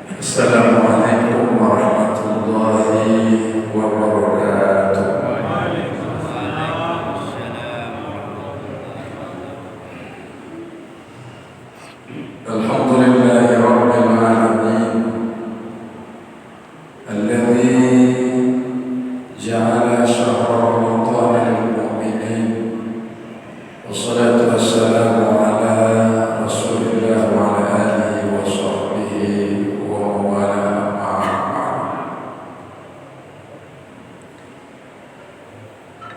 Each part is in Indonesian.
Assalamualaikum warahmatullahi wabarakatuh. Alhamdulillahi rabbil alamin alladzi ja'ala syahra ramadhana lil mu'minin wassalatu wassalamu ala rasulillah wa ala alihi wa sahbihi wa mawala ma'am.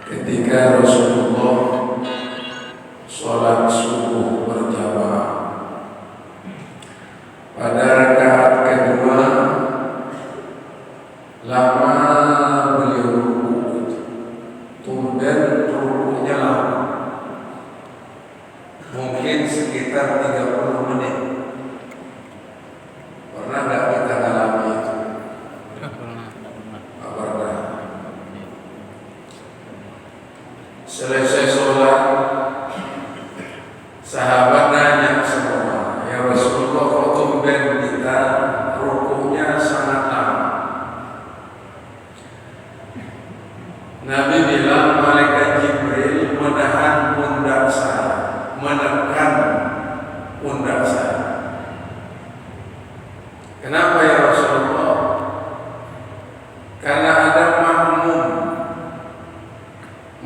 Ketika Rasulullah sholat subuh berjamaah pada rakaat kedua, lama beliau rukuk, tumben rukuknya lama, mungkin sekitar 30 menit. Pernah nggak kita ngalami itu? Nggak pernah. Selesai sholat, sahabat nanya semua, ya Rasulullah, kok tumben kita rukuknya sangat lama? Nabi bilang, malaikat Jibril menahan pundak saya, menekan pundak saya. Kenapa ya Rasulullah? Karena ada makmum.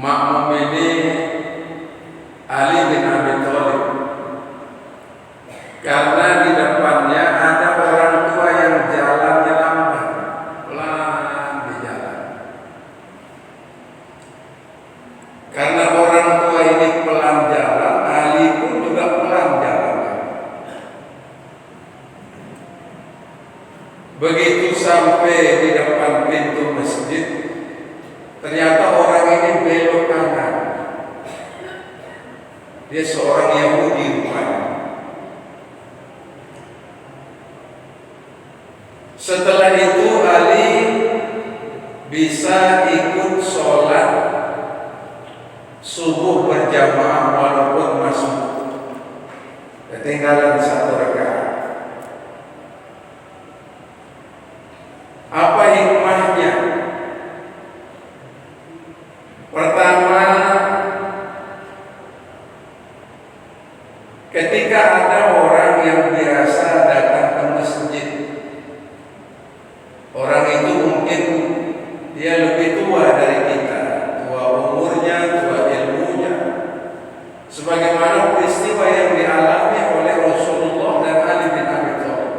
Makmum ini Ali bin Abi Thalib. Karena di depannya ada orang tua yang jalannya lambat, pelan di jalan. Karena orang tua ini pelan jalan, Ali pun juga pelan jalan. Begitu sampai di depan pintu masjid, ternyata orang ini belok kanan. Dia seorang Yahudi rupanya. Setelah itu Ali bisa ikut sholat subuh berjamaah walaupun masuk ketinggalan 1 rakaat. Apa hikmahnya? Pertama, ketika ada orang yang biasa datang ke masjid, orang itu mungkin dia lebih tua dari kita, tua umurnya, tua ilmunya, sebagaimana peristiwa yang dialami oleh Rasulullah dan Ali bin Abi Thalib.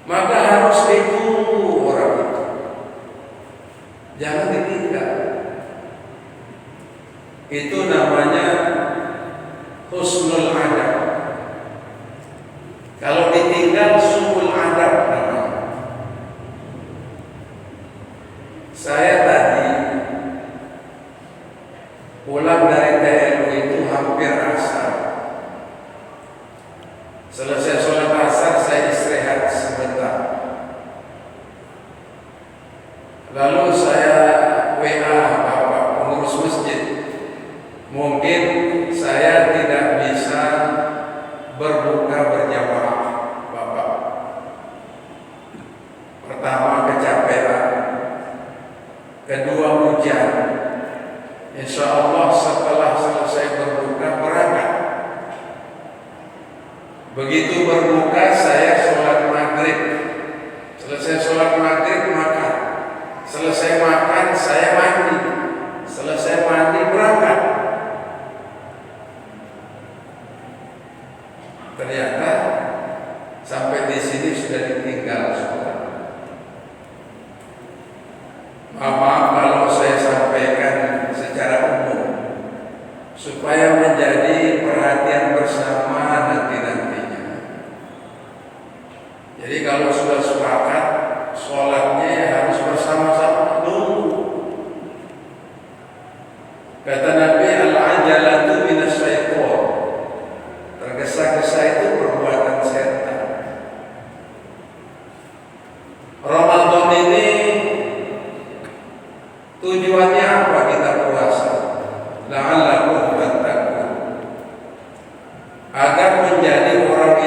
Maka harus ditunggu orang itu, jangan ditinggal. Itu namanya husnul adab. Kalau ditinggal su'ul adab namanya. Saya tadi pulang dari TLU itu hampir asar. Selesai sholat asar saya istirahat sebentar. Lalu saya WA Bapak pengurus masjid. Mungkin saya tidak bisa berbuka berjamaah, Bapak. Pertama, kecapean. Kedua, hujan. Insya Allah setelah selesai berbuka berangkat. Begitu berbuka saya sholat maghrib. Selesai sholat maghrib makan. Selesai makan saya mandi. Selesai mandi berangkat. Ternyata sampai di sini sudah ditinggal sholat. Maaf kalau saya sampaikan secara umum supaya menjadi perhatian bersama nanti-nantinya. Jadi kalau sudah sepakat sholatnya harus bersama-sama, nunggu. Kata Nabi, al-ajalatu minasyaiton. Tergesa-gesa itu perbuatan setan. Ramadan ini tujuannya apa kita puasa? La'allakum tattaqun. Agar menjadi orang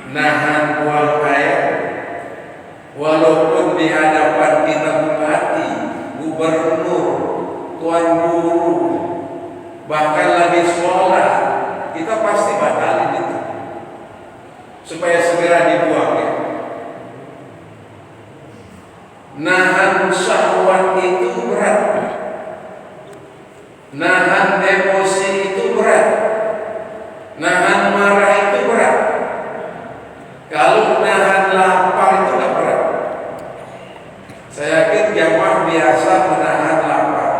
nahan buang air, walaupun di hadapan kita bupati, gubernur, tuan guru, bahkan lagi sekolah, kita pasti batalin itu supaya segera dibuang ya. Nahan syahwat itu berat, nahan emosi itu berat, nahan marah itu berat. Kalau nahan lapar itu gak berat. Saya yakin jamaah biasa menahan lapar,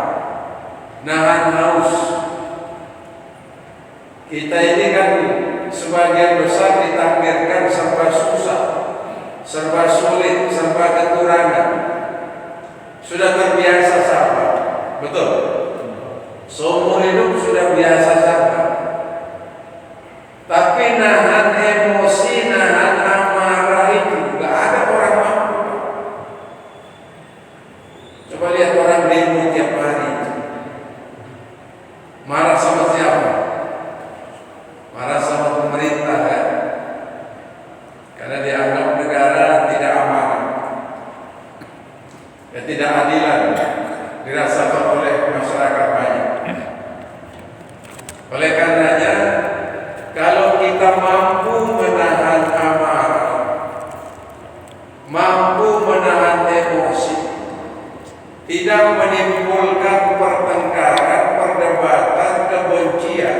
nahan haus. Kita ini kan sebagian besar ditakdirkan serba susah, serba sulit, serba kekurangan. Sudah terbiasa sabar, betul. Seumur hidup sudah biasa sabar. Tapi nahan emosi, nahan amarah itu gak ada orang mampu. Coba lihat orang demo tiap hari, marah sama siapa? Marah sama pemerintah kan? Karena dianggap negara tidak aman, ketidakadilan dirasakan oleh masyarakat banyak. Oleh karenanya, kalau kita mampu menahan amarah, mampu menahan emosi, tidak menimbulkan pertengkaran, perdebatan, kebencian,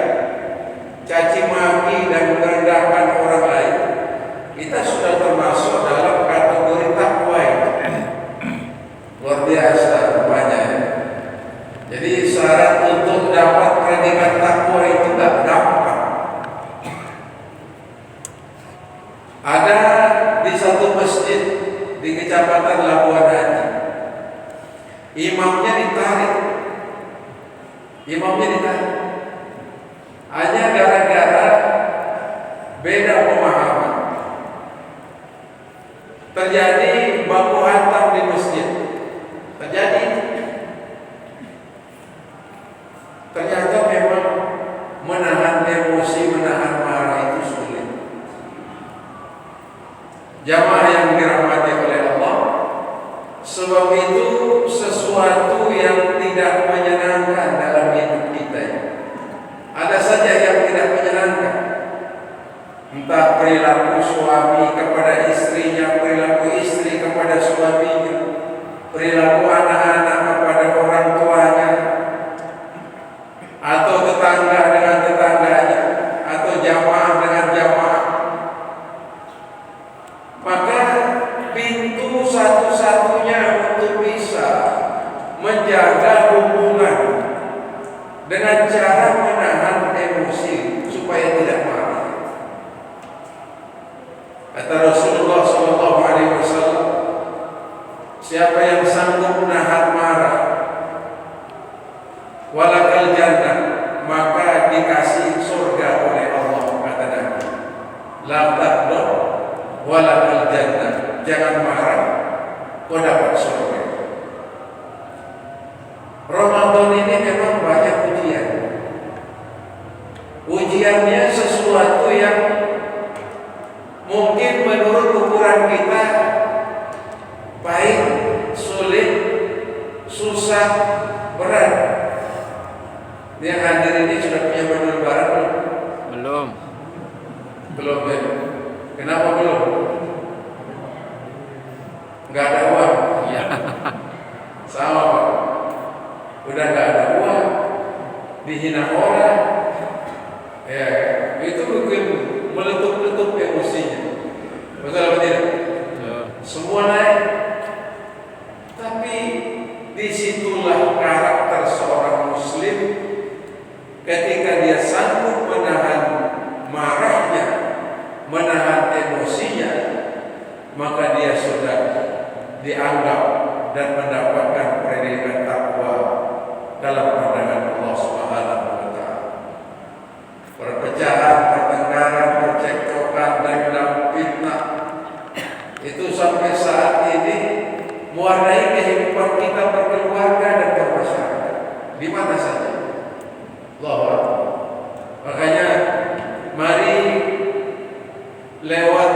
caci maki dan merendahkan orang lain, kita sudah termasuk dalam kategori takwa itu. Luar biasa rupanya. Jadi syarat untuk dapat predikat takwa itu tidak gampang. Ada di satu masjid di Kecamatan Labuan Hati, imamnya ditarik. Hanya gara-gara beda pemahaman. Terjadi baku hantam di masjid. Terjadi. Ternyata memang menahan emosi, menahan marah itu sulit. Jamaah yang dirahmati oleh Allah, sebab itu sesuatu yang tidak menyenangkan dalam hidup kita. Ada saja yang tidak menyenangkan. Entah perilaku suami kepada istrinya, perilaku istri kepada suaminya, perilaku anak-anak kepada orang tuanya, atau tetangga dengan tetangganya, atau jamaah dengan jamaah. Maka pintu satu-satunya untuk bisa menjaga hubungan dengan cara menahan emosi supaya tidak marah. Kata Rasulullah SAW, siapa yang sanggup menahan marah, walakal jannah, maka dikasih surga oleh Allah, kata Nabi. La taqdar walakal jannah, jangan marah, kau dapat surga. Ramadan ini memang banyak ujian. Ujiannya sesuatu yang mungkin menurut ukuran kita pahit, sulit, susah, berat. Yang hadir ini sudah punya baju lebaran belum? Belum ya? Kenapa belum? Nggak ada uang? Iya. Sama Pak. Udah nggak ada uang, dihina orang, ya itu mungkin meletup-letup emosinya. Betul apa tidak? Semua naik. Tapi disitulah karakter seorang muslim. Ketika dia sanggup menahan marahnya, menahan emosinya, maka dia sudah dianggap dan mendapatkan predikat takwa dalam pandangan Allah Subhanahu wa Ta'ala. Perpecahan, pertengkaran, percekcokan, dendam, fitnah itu sampai saat ini mewarnai kehidupan kita berkeluarga dan bermasyarakat di mana saja. Allah. Makanya mari lewat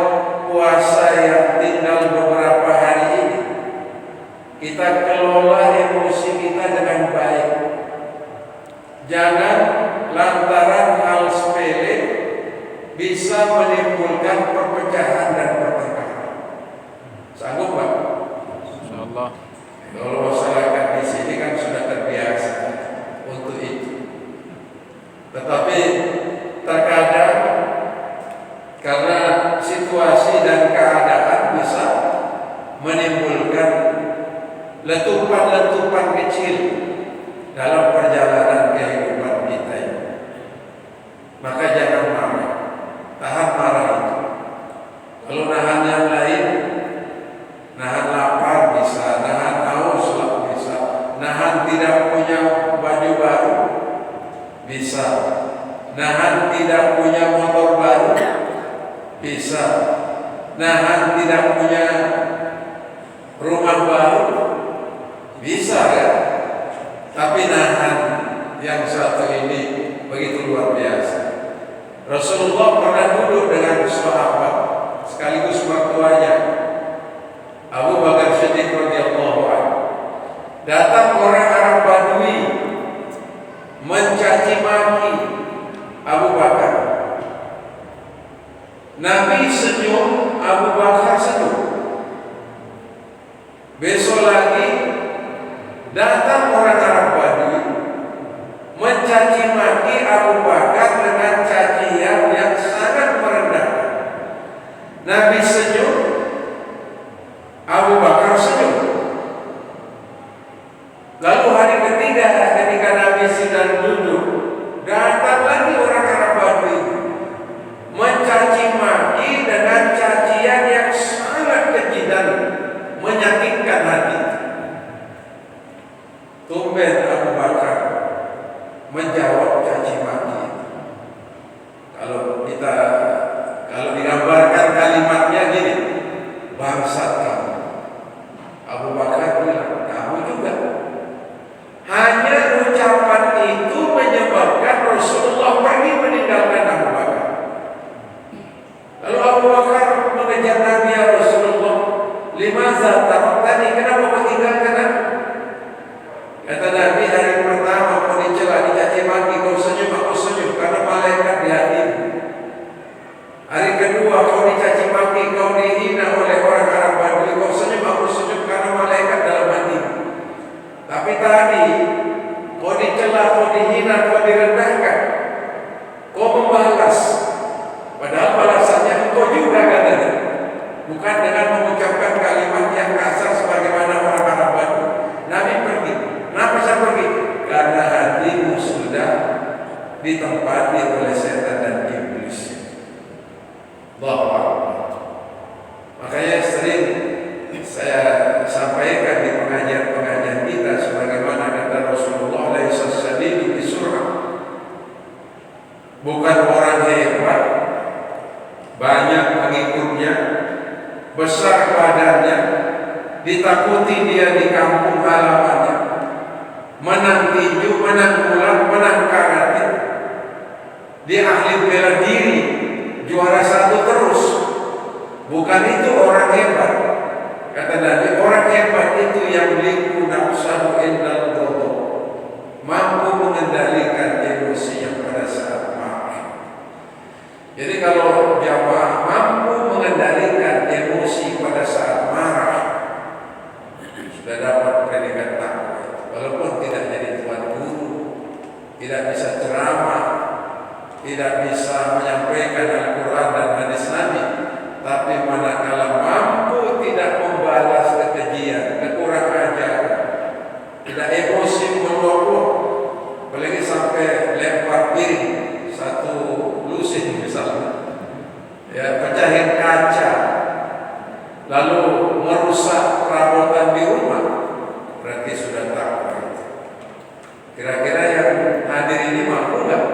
bisa menimbulkan perpecahan dan pertengkaran. Sanggup Pak? Insyaallah. Kalau masyarakat di sini kan sudah terbiasa untuk itu. Tetapi terkadang karena situasi dan keadaan bisa menimbulkan letupan-letupan kecil dalam perjalanan kehidupan kita ini. Maka jangan marah, tahan marah itu. Kalau nahan yang lain, nahan lapar bisa, nahan haus bisa, nahan tidak punya baju baru bisa, nahan tidak punya motor baru bisa, nahan tidak punya rumah baru bisa kan? Tapi nahan yang satu ini begitu luar biasa. Rasulullah pernah duduk dengan sahabat sekaligus mertuanya Abu Bakar Siddiq radhiyallahu anhu. Datang orang Arab Badui mencaci maki Abu Bakar. Nabi senyum, Abu Bakar senyum. Besok lagi datang orang Arab Badui mencaci maki Abu Bakar dengan cacian yang sangat merendahkan. Nabi senyum, Abu Bakar senyum. Lalu hari ketiga ketika Nabi sedang duduk, datang lagi orang Arab Badui mencaci maki dengan cacian yang sangat keji dan menyakitkan hati. Tumben Abu Bakar menjawab caci maki. Kalau digambarkan kalimatnya gini, bangsat kamu. Abu Bakar bilang, kamu juga. Hanya ucapan itu menyebabkan Rasulullah pergi meninggalkan Abu Bakar. Lalu Abu Bakar mengejar Nabi, ya Rasulullah, limaza taraktani, kenapa kau tinggalkan aku? Kata Nabi, hari pertama kau dicela, dicaci maki, kau senyum, aku senyum karena malaikat di hatimu. Hari kedua kau dicaci maki, kau dihina oleh orang Arab Badui, kau senyum, aku senyum karena malaikat dalam hatimu. Tapi tadi kau dicela, kau dihina, kau direndahkan, kau membalas. Padahal balasannya engkau juga katanya. Bukan dengan mengucapkan kalimat yang kasar sebagaimana orang Arab Badui. Nabi pergi. Kenapa saya pergi? Karena hatimu sudah ditempati oleh setan dan iblis. Allahu Akbar. Makanya sering saya sampaikan di pengajian-pengajian kita sebagaimana kata Rasulullah SAW di surah. Bukan orang hebat, banyak pengikutnya, besar badannya, ditakuti dia di kampung halamannya, menang tinju, menang bola, menang karate, dia ahli bela diri, juara satu terus. Bukan itu orang hebat. Kata Nabi, orang hebat itu yang liku nafsahu indal ghadab, mampu mengendalikan emosi yang pada saat marah. Jadi kalau jamaah mampu mengendalikan emosi pada saat marah, sudah dapat predikat takwa. Walaupun tidak jadi tuan guru, tidak bisa ceramah, tidak bisa menyampaikan Al-Quran dan hadis Nabi, tapi manakala mampu tidak membalas kekejian, kekurang ajaran, tidak emosi meluap-luap, apalagi sampai lempar piring satu lusin misalnya, ya, pecahin kaca, lalu merusak perabotan di rumah, berarti sudah takwa. Kira-kira yang hadir ini mampu nggak?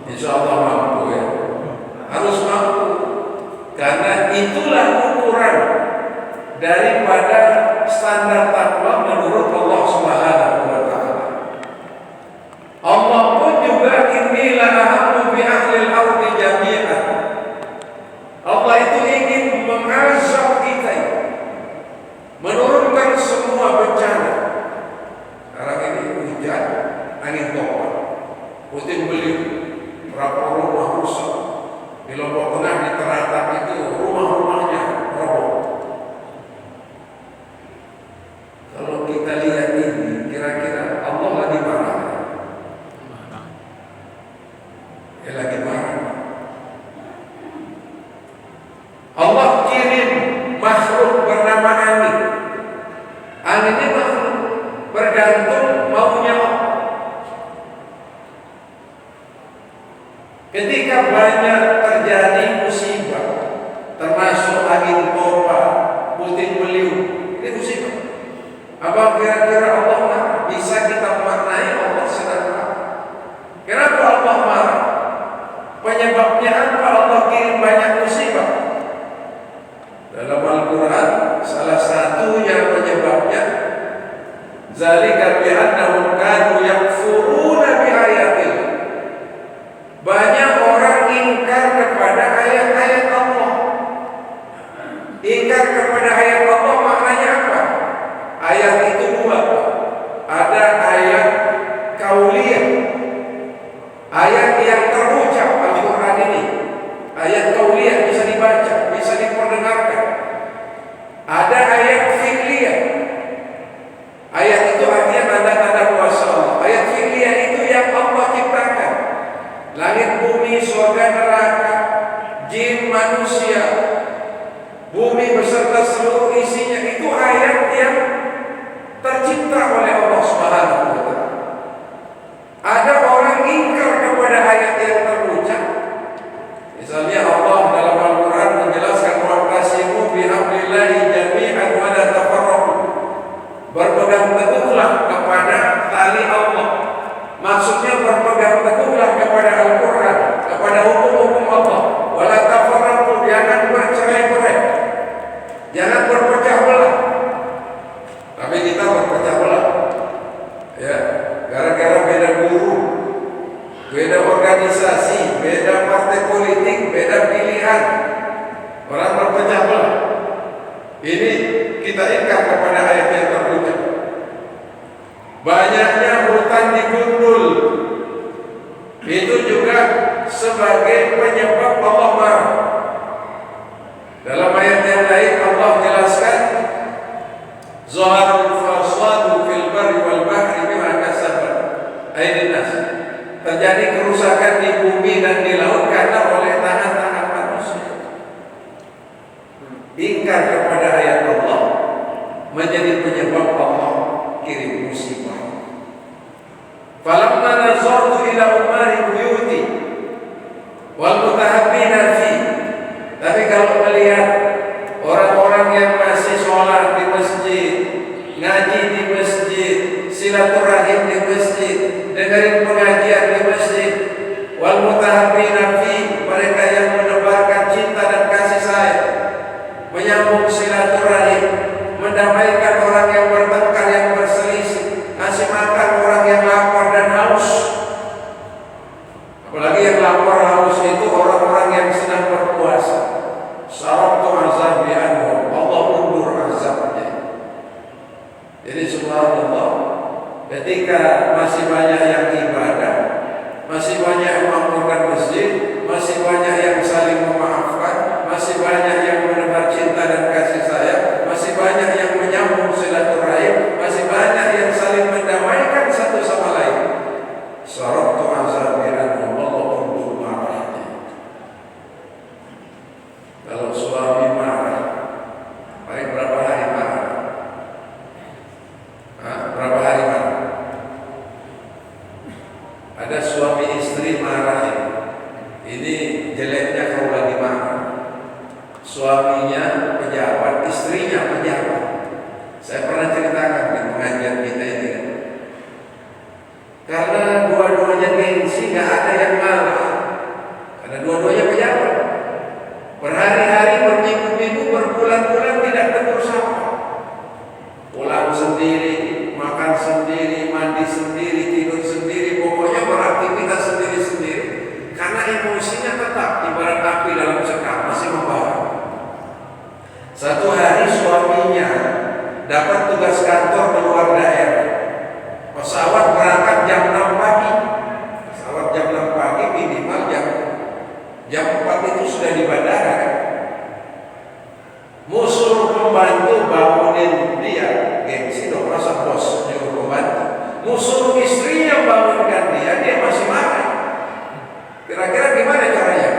Insya Allah mampu ya. Harus mampu, karena itulah ukuran daripada standar takwa menurut Allah Subhanahu wa Ta'ala. Allah pun juga inilah ahammu bi ahlil ardi jami'an. Allah itu ingin mengazab kita, menurunkan semua bencana. Sekarang ini hujan, angin topan, puting beliung, berapa rumah rusak, Di Lombok Tengah di Teratak itu rumah-rumahnya roboh. Kalau kita lihat ini, kira-kira Allah lagi marah? Ya lagi marah. Allah kirim makhluk bernama angin. Angin ini makhluk bergantung maunya Allah. Ketika banyak terjadi musibah, termasuk angin topa, puting beliung, ini musibah. Apa kira-kira Allah marah? Bisa kita maknai Allah sedang marah. Kenapa Allah marah? Penyebabnya apa Allah kirim banyak musibah? Dalam Al-Quran, salah satunya penyebabnya zalika bi'annahum kanu yakfuruna bi'ayatillah. Banyak orang ingkar kepada ayat-ayat Allah. Ingkar kepada ayat Allah maknanya apa? Ayat itu dua. Ada ayat kauliyah, ayat yang terucap Al-Quran ini. Ayat kauliyah bisa dibaca, bisa diperdengarkan. Ada ayat fi'liyah. Ayat itu artinya tanda-tanda kuasa Allah. Ayat fi'liyah itu yang Allah ciptakan. Langit, bumi, surga, neraka, jin, manusia, bumi beserta seluruh isinya, itu ayat yang tercipta oleh Allah Subhanahu wa Ta'ala. Ada orang ingkar kepada ayat yang terucap. Misalnya Allah dalam Al-Quran menjelaskan wa'tasimu bihablillahi jami'an wa la tafarraqu. Berpegang teguhlah kepada tali Allah. Maksudnya berpegang teguhlah kepada Al-Quran, kepada hukum-hukum Allah. Wala tafarraqu, jangan bercerai-berai, jangan berpecah belah. Tapi kita berpecah belah, ya, gara-gara beda guru, beda organisasi, beda partai politik, beda pilihan, orang berpecah belah. Ini kita ingkar kepada ayat yang terucap. Banyaknya hutan digundul, itu juga sebagai penyebab Allah marah. Dalam ayat yang lain Allah jelaskan zaharul fasadu fil barri wal bahri bima kasabat aydin nas. Terjadi kerusakan di bumi dan di laut karena oleh tangan-tangan manusia. Ingkar kepada ayat Allah menjadi penyebab Allah kirim musibah. Falamma nazartu ila umari buyuti wal mutahabbina fi. Tapi kalau melihat orang-orang yang masih sholat di masjid, ngaji di masjid, silaturahim di masjid, dengerin pengajian di masjid, wal mutahabbina fi, mereka yang menebarkan cinta dan kasih sayang, menyambung silaturahim, mendamaikan orang yang bertengkar, yang berselisih, ngasih makan orang yang lapar dan haus. Apalagi yang lapar haus itu orang-orang yang sedang berpuasa. Sarabtu azabi anhum, Allah mundur azabnya. Jadi subhanallah, ketika masih banyak yang ibadah, masih banyak yang memakmurkan masjid, masih banyak yang saling memaafkan, masih banyak yang menebar cinta dan kasih sayang, masih banyak yang menyambung silaturahim, masih banyak yang saling mendamaikan satu sama lain. Sarabtu azabi anhum, Allah mundur marahnya. Kalau suami marah, paling berapa hari marah? Berapa hari marah? Ada suami istri marah ya. Ini jeleknya kalau lagi marah. Suaminya pejabat, istrinya pejabat. Saya pernah ceritakan di pengajian kita ini. Karena dua-duanya gengsi, nggak ada yang marah. Karena dua-duanya pejabat. Berhari-hari, berminggu-minggu, berbulan-bulan tidak tegur sapa. Pulang sendiri, makan sendiri, mandi sendiri, tidur sendiri, pokoknya beraktivitas sendiri-sendiri. Karena emosinya tetap ibarat api dalam sekam, masih membara. Satu hari suaminya dapat tugas kantor di luar daerah. Pesawat berangkat jam 6 pagi. Pesawat jam 6 pagi minimal jam Jam 4 itu sudah di bandara kan? Musuh pembantu bangunin dia, gengsi dong, masa bos nyuruh pembantu. Musuh istrinya bangunkan dia, dia masih marah. Kira-kira gimana caranya?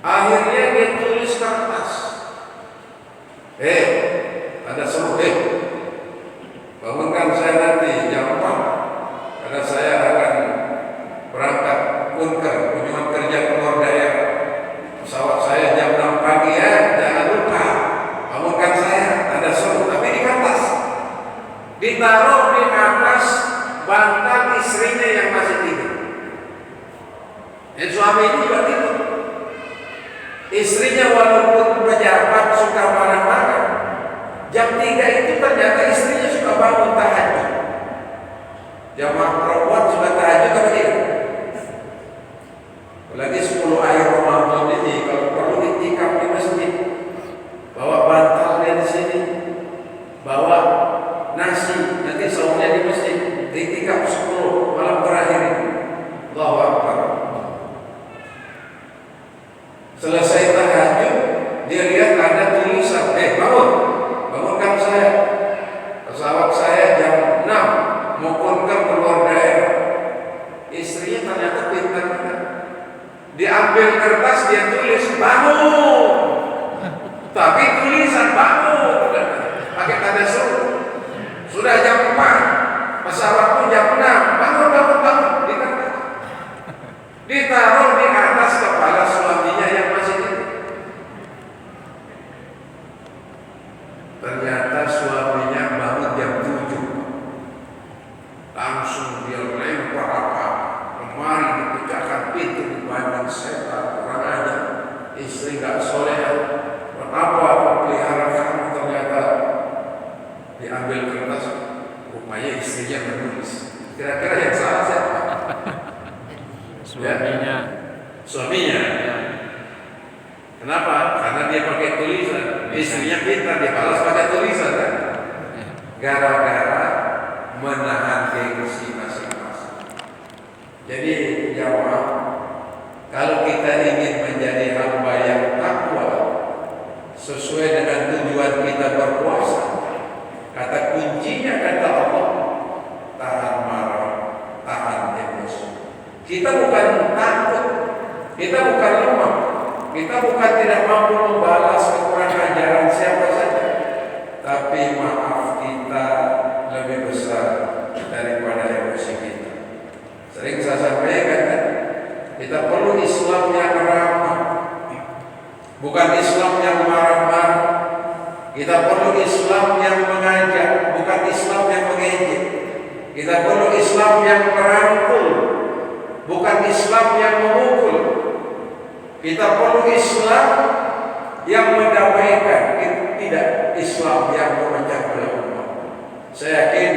Akhirnya dia tulis kertas. Ada seru, bangunkan saya nanti jam 4 karena saya akan berangkat kunker, kunjungan kerja keluar daerah. Pesawat saya jam 6 pagi ya, jangan lupa bangunkan saya, ada seru, tapi di kertas. Ditaruh di atas bantal istrinya yang masih tidur. Suami ini juga tidur. Istrinya walaupun pejabat suka marah-marah, jam 3 itu ternyata istrinya suka bangun tahajud. Jamaah perempuan sudah tahajud apa tidak? Apalagi 10 akhir Ramadan ini, kalau perlu itikaf di masjid, bawa bantalnya di sini, bawa nasi, nanti sahurnya di masjid, itikaf 10 malam terakhir ini. Allahu Akbar. Selesai tahajud, dia lihat ada tulisan, bangunkan saya. Pesawat saya jam 6 mau kunker keluar daerah. Istrinya ternyata pintar. Diambil kertas, dia tulis bangun, tapi tulisan bangun pakai tanda seru. Sudah jam 4, pesawat pun jam 6, bangun. Ditaruh di atas kepala suaminya yang masih tidur. Ternyata suaminya bangun jam 7. Langsung dia lempar kemari, dipecahkan pintu, dipandang setan, kurang ajar, istri gak soleh. Kenapa aku pelihara kamu? Ternyata diambil kertas, rupanya istrinya menulis. Kira-kira yang salah siapa? Suaminya. Kenapa? Karena dia pakai tulisan. Istrinya pintar, dia balas pakai tulisan kan? Gara-gara menahan gengsi masing-masing. Jadi jamaah, kalau kita ingin menjadi hamba yang takwa sesuai dengan tujuan kita berpuasa, kata kuncinya kata Allah, tahan marah, tahan emosi. Kita bukan takut, kita bukan lemah, kita bukan tidak mampu membalas kekurangan ajaran siapa saja, tapi maaf kita lebih besar daripada emosi kita. Sering saya sampaikan kan, kita perlu Islam yang ramah, bukan Islam yang marah-marah. Kita perlu Islam yang mengajak, bukan Islam yang mengejek. Kita perlu Islam yang merangkul, bukan Islam yang memukul. Kita perlu Islam yang mendamaikan, tidak Islam yang memecah belah umat. Saya yakin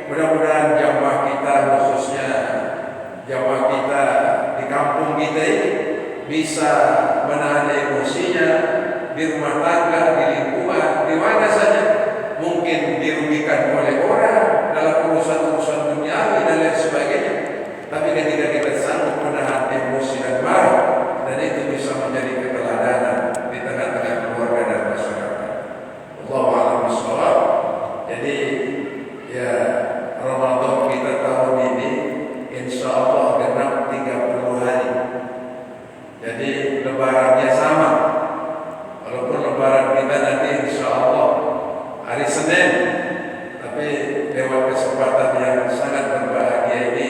mudah-mudahan jamaah kita, khususnya jamaah kita di kampung kita ini, bisa menahan emosinya di rumah tangga, di lingkungan, di mana saja. Mungkin dirugikan oleh orang dalam urusan-urusan duniawi dan lain sebagainya, tapi ketika kita sanggup menahan emosi dan marah, dan itu bisa menjadi keteladanan di tengah-tengah keluarga dan masyarakat. Allahu a'lam bishawab. Jadi ya, Ramadan kita tahun ini insya Allah genap 30 hari. Jadi lebarannya sama. Walaupun lebaran kita nanti insya Allah hari Senin, tapi lewat kesempatan yang sangat berbahagia ini,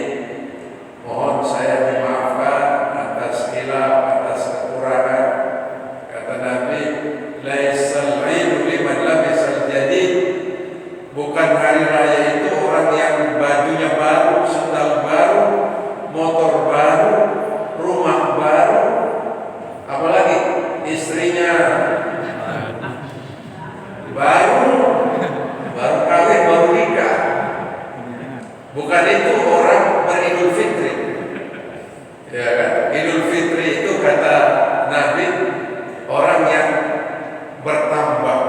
mohon saya dimaafkan atas hilaf, atas kekurangan. Kata Nabi, laisal 'idu liman labisal jadid. Bukan hari raya itu orang yang bajunya baru, sandal baru, motor baru, rumah baru, apalagi istrinya baru kawin, baru nikah. Bukan itu orang beridul fitri. Ya kan? Idul fitri itu kata Nabi, orang yang bertambah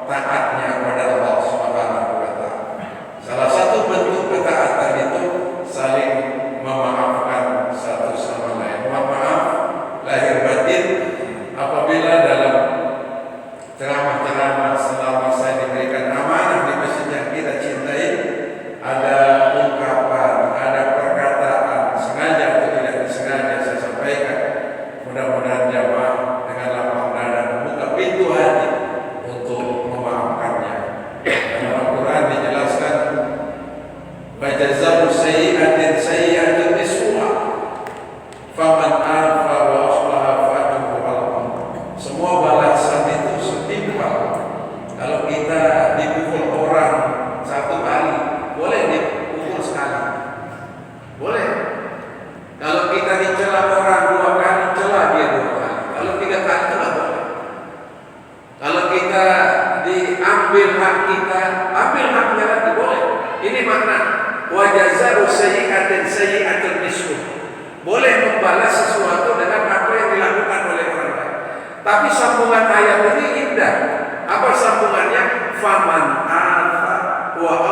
taatnya kepada Allah Subhanahu wa taala. Salah satu bentuk ketaatan itu saling memaafkan satu sama lain. Mohon maaf faman afa wa aslaha fa ajruhu 'ala Allah. Semua balasan itu setimpal. Kalau kita dipukul orang satu kali, boleh dipukul sekali, boleh. Kalau kita dicela orang dua kali, cela dia dua kali. Kalau tiga kali, cela boleh. Kalau kita diambil hak kita, ambil haknya lagi, boleh. Ini makna wa jazaa'u sayyi'atin sayyi'atun misluh. Boleh membalas sesuatu dengan apa yang dilakukan oleh orang lain. Tapi sambungan ayat ini indah. Apa sambungannya? Faman afa wa